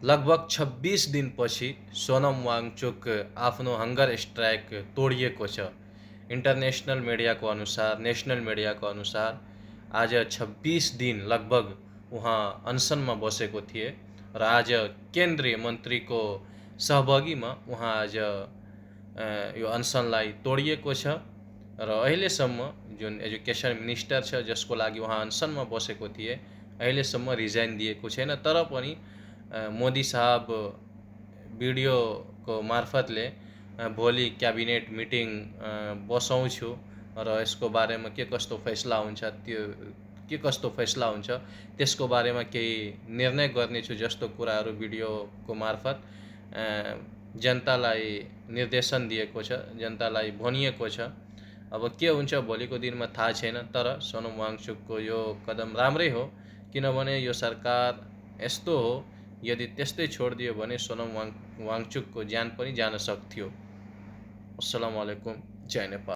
लगभग 26 दिनपछि सोनम वाङचुक आफ्नो हङ्गर स्ट्राइक तोडिएको छ। इन्टरनेसनल मिडियाको अनुसार, नेसनल मिडियाको अनुसार आज 26 दिन लगभग उहाँ अनसनमा बसेको थिए र आज केन्द्रीय मन्त्रीको सहभागीमा उहाँ आज यो अनसनलाई तोडिएको छ र अहिलेसम्म जुन एजुकेसन मिनिस्टर छ जसको लागि उहाँ अनसनमा बसेको थिए अहिलेसम्म रिजाइन दिएको छैन। तर पनि मोदी साहब भिडियोको मार्फतले भोलि क्याबिनेट मिटिङ बसाउँछु र यसको बारेमा के कस्तो फैसला हुन्छ त्यसको बारेमा केही निर्णय गर्नेछु जस्तो कुराहरू भिडियोको मार्फत जनतालाई निर्देशन दिएको छ, जनतालाई भनिएको छ। अब के हुन्छ भोलिको दिनमा थाहा छैन, तर सोनम वाङचुकको यो कदम राम्रै हो, किनभने यो सरकार यस्तो हो, यदि त्यस्तै छोडिदियो भने सोनम वाङचुकको ज्यान पनि जान सक्थ्यो। अस्सलामु अलैकुम, जय नेपाल।